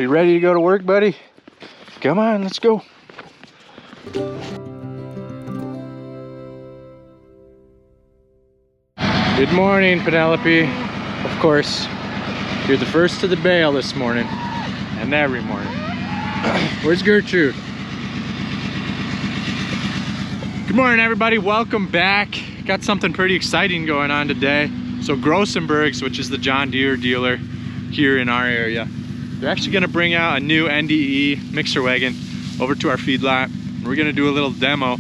you ready to go to work, buddy? Come on, let's go. Good morning, Penelope. Of course, you're the first to the bale this morning, and every morning. Where's Gertrude? Good morning, everybody. Welcome back. Got something pretty exciting going on today. So Grossenburg's, which is the John Deere dealer here in our area, they're actually going to bring out a new NDE mixer wagon over to our feedlot. We're going to do a little demo.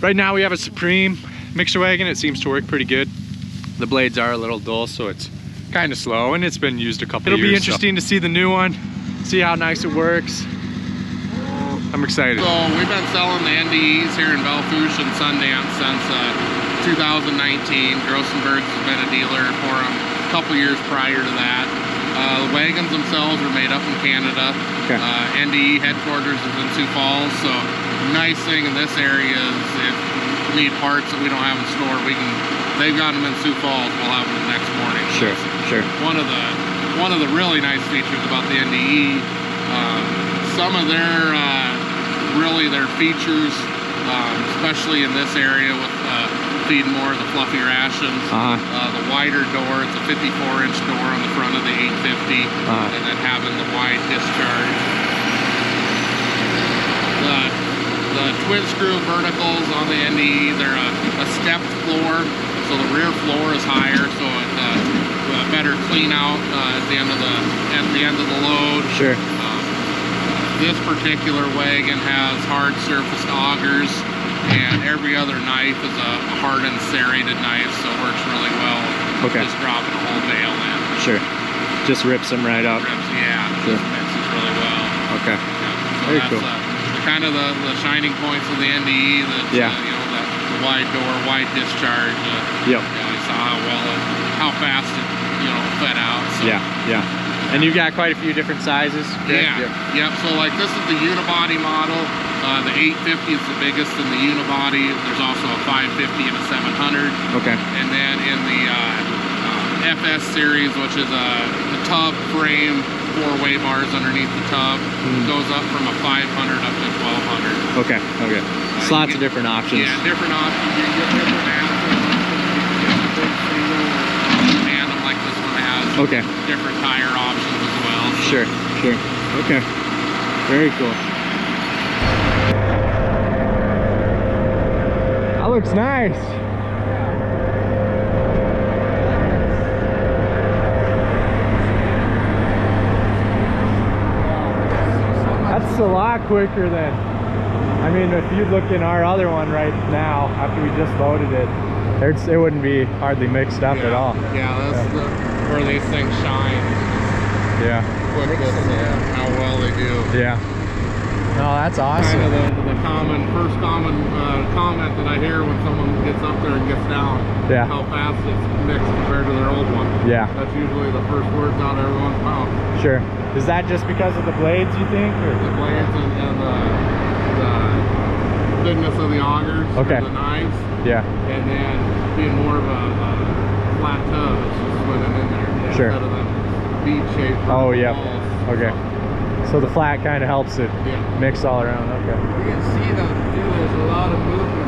Right now we have a Supreme mixer wagon. It seems to work pretty good. The blades are a little dull, so it's kind of slow, and it's been used a couple years. It'll be interesting to see the new one, see how nice it works. I'm excited. So we've been selling the NDEs here in Belfouche and Sundance since 2019. Grossenburg has been a dealer for them a couple years prior to that. The wagons themselves are made up in Canada. Okay. NDE headquarters is in Sioux Falls, so the nice thing in this area is if we need parts that we don't have in store, they've got them in Sioux Falls, we'll have them the next morning. Sure, sure. One of the really nice features about the NDE, some of their features, especially in this area with feeding more of the fluffy rations. The wider door, it's a 54-inch door on the front of the 850, and then having the wide discharge. The twin screw verticals on the NDE, they're a stepped floor, so the rear floor is higher, so it better clean out at the end of the load. Sure. This particular wagon has hard surfaced augers, and every other knife is a hardened serrated knife, so it works really well. Okay. Just dropping a whole bale in. Sure. Just rips them right up. Yeah. Sure. Just mixes really well. Okay. Yeah. So very cool. Kind of the shining points of the NDE. You know, that the wide door, wide discharge. Yep. You saw how fast it fed out. So. Yeah. Yeah. And you've got quite a few different sizes. Yeah. Yep. So like this is the unibody model. The 850 is the biggest in the unibody. There's also a 550 and a 700. Okay. And then in the FS series, which is a tub frame, 4-way bars underneath the tub, goes up from a 500 up to 1200. Okay. Okay. So lots of different options. Yeah, different options. You get different axles. Tandem like this one has. Okay. Different tire options as well. So. Sure. Sure. Okay. Very cool. That looks nice. That's a lot quicker than, I mean, if you look in our other one right now, after we just loaded it, it wouldn't be hardly mixed up at all. Yeah, that's where these things shine. Yeah. How well they do. Yeah. No, that's awesome. Kind of the first common comment that I hear when someone gets up there and gets down. Yeah. How fast it's mixed compared to their old one. Yeah. That's usually the first words out of everyone's mouth. Sure. Is that just because of the blades, you think? Or? The blades and the thickness of the augers, the knives. Yeah. And then being more of a flat tub, it's just swimming in there. Sure. Instead of the bead shape. Oh, yeah. Okay. So the flat kind of helps it mix all around. Okay. You can see them too. There's a lot of movement.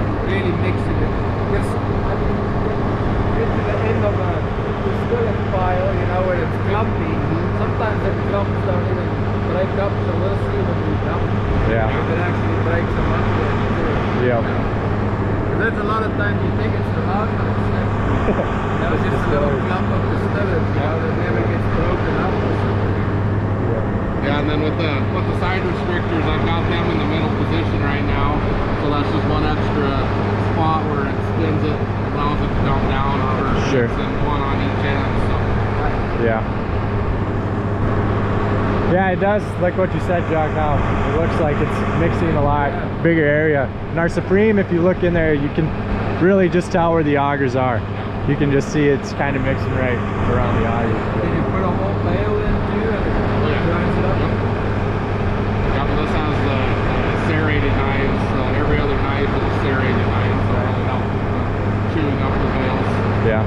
It's really mixing it. Just get to the end of the skillet pile, where it's clumpy. Sometimes the clumps don't even break up, so we'll see when we dump. Yeah. If it actually breaks them up too. Yeah. There's a lot of times you think it's the hard, but it's not. It's just a little clump of the skillet, that never gets broken up or something. Yeah, and then with the side restrictors, I've got them in the middle position right now, so that's just one extra spot where it spins it, allows it to dump down over, and one on each end. So. Yeah. Yeah, it does, like what you said, Jaques, now it looks like it's mixing a lot bigger area. In our Supreme, if you look in there, you can really just tell where the augers are. You can just see it's kind of mixing right around the augers. Did you put a whole bale in too? Grinds it up? Yeah, this has the serrated knives. Every other knife is a serrated knife, so it helps chewing up the bales. Yeah.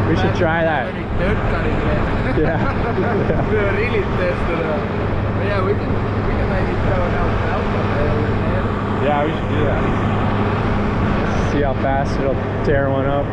We should try that. Dirt cutting. We really tested it. But yeah, we can maybe throw an alfalfa bale in there. Yeah, we should do that. See how fast it'll tear one up.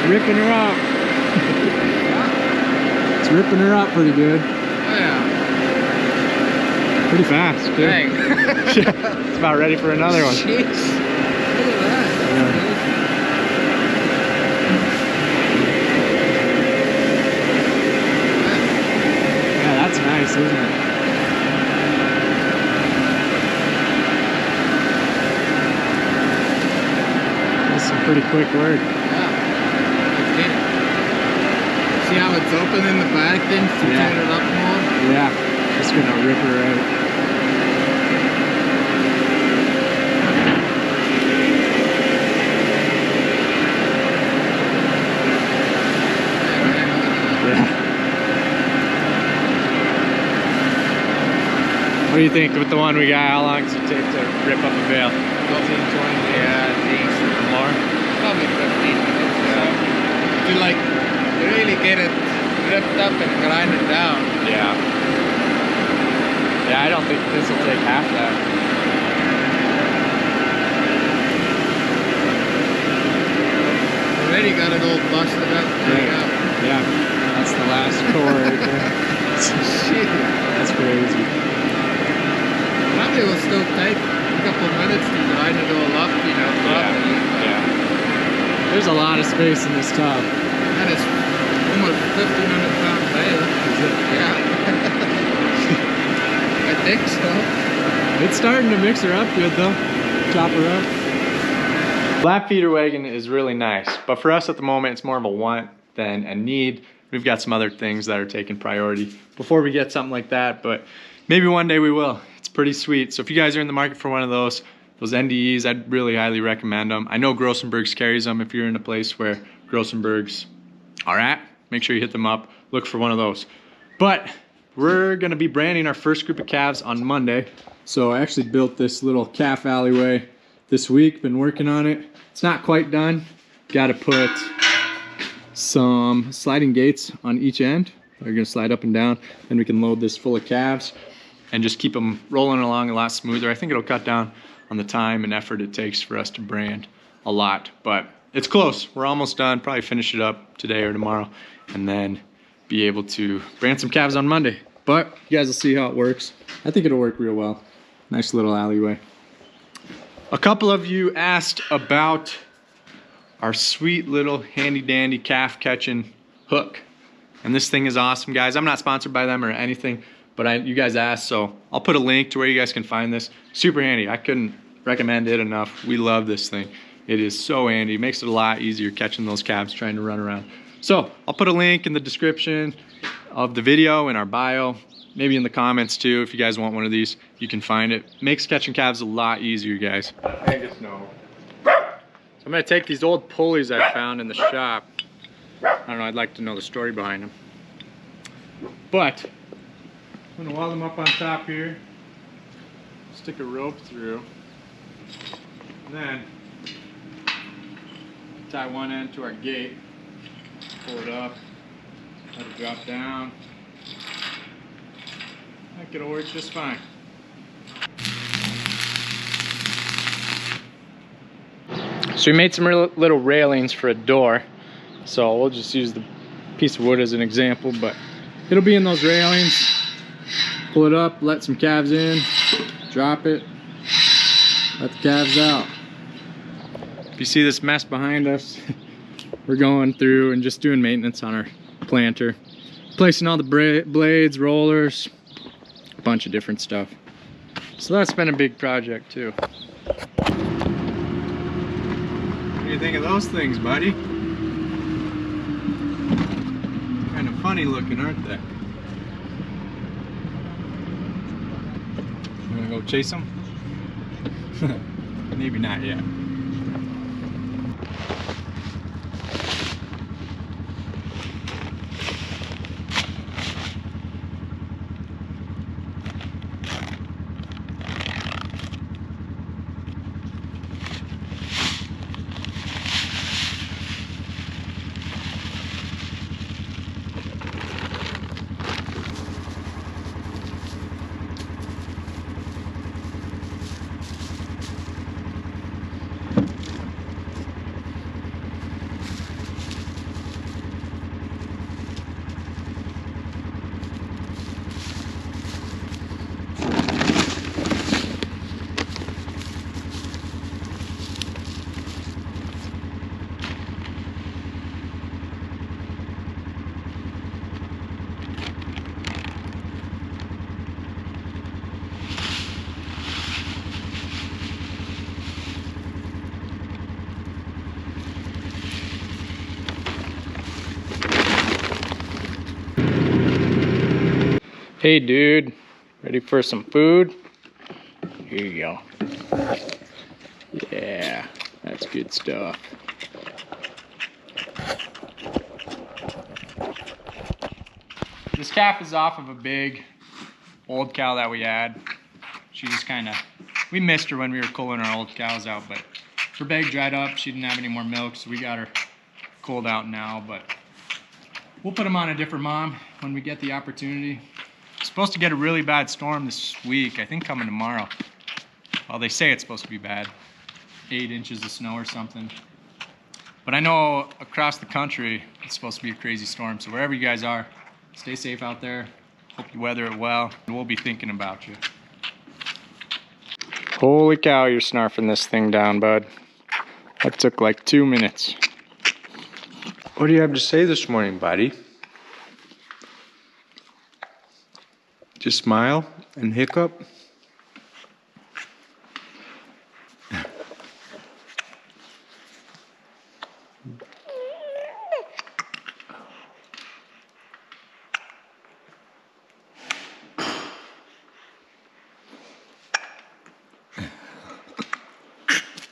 Ripping her up. It's ripping her up pretty good. Oh yeah. Pretty fast, too. Dang. It's about ready for another one. Jeez. Look at that. Yeah, that's nice, isn't it? That's some pretty quick work. See how it's open in the back then to turn it up more? Yeah, just gonna rip her out. Yeah. What do you think with the one we got? How long does it take to rip up a bale? 15, 20, yeah, at least. More? Probably 15 minutes, yeah. If you like really get it ripped up and grind it down. Yeah. Yeah, I don't think this will take half that. Already got it all busted up. Right. Yeah, that's the last core right there. Shit. That's crazy. Probably will still take a couple minutes to grind it all up, you know, properly. Yeah. There's a lot of space in this tub. That is almost 1,500-pound bale. Is it? Yeah. I think so. It's starting to mix her up good though. Chop her up. Lap feeder wagon is really nice, but for us at the moment, it's more of a want than a need. We've got some other things that are taking priority before we get something like that, but maybe one day we will. It's pretty sweet. So if you guys are in the market for one of those NDEs, I'd really highly recommend them. I know Grossenburg's carries them. If you're in a place where Grossenburg's are at, make sure you hit them up. Look for one of those. But we're gonna be branding our first group of calves on Monday. So I actually built this little calf alleyway this week, been working on it. It's not quite done. Got to put some sliding gates on each end. They're gonna slide up and down. Then we can load this full of calves and just keep them rolling along a lot smoother. I think it'll cut down on the time and effort it takes for us to brand a lot, but it's close. We're almost done. Probably finish it up today or tomorrow and then be able to brand some calves on Monday. But you guys will see how it works. I think it'll work real well. Nice little alleyway. A couple of you asked about our sweet little handy dandy calf catching hook. And this thing is awesome, guys. I'm not sponsored by them or anything, but you guys asked, so I'll put a link to where you guys can find this. Super handy. I couldn't recommend it enough. We love this thing. It is so handy. It makes it a lot easier catching those calves trying to run around. So I'll put a link in the description of the video in our bio. maybe in the comments too, if you guys want one of these, you can find it. Makes catching calves a lot easier, guys. Angus, no. So I'm gonna take these old pulleys I found in the shop. I don't know, I'd like to know the story behind them. But I'm gonna weld them up on top here, stick a rope through, and then tie one end to our gate, pull it up, let it drop down. I think it'll work just fine. So we made some little railings for a door. So we'll just use the piece of wood as an example, but it'll be in those railings. Pull it up, let some calves in, drop it, let the calves out. If you see this mess behind us, we're going through and just doing maintenance on our planter. Placing all the blades, rollers, a bunch of different stuff. So that's been a big project too. What do you think of those things, buddy? Kind of funny looking, aren't they? You wanna go chase them? Maybe not yet. Hey dude, ready for some food? Here you go. Yeah, that's good stuff. This calf is off of a big old cow that we had. She just we missed her when we were culling our old cows out, but her bag dried up. She didn't have any more milk, so we got her culled out now, but we'll put them on a different mom when we get the opportunity. Supposed to get a really bad storm this week, I think coming tomorrow. Well, they say it's supposed to be bad. 8 inches of snow or something. But I know across the country, it's supposed to be a crazy storm. So wherever you guys are, stay safe out there. Hope you weather it well. We'll be thinking about you. Holy cow, you're snarfing this thing down, bud. That took like 2 minutes. What do you have to say this morning, buddy? Just smile and hiccup.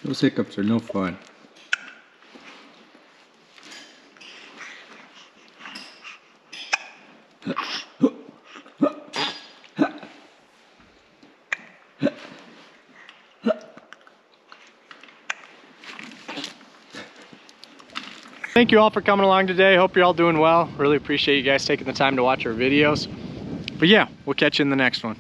Those hiccups are no fun. Thank you all for coming along today. Hope you're all doing well. Really appreciate you guys taking the time to watch our videos. But yeah, we'll catch you in the next one.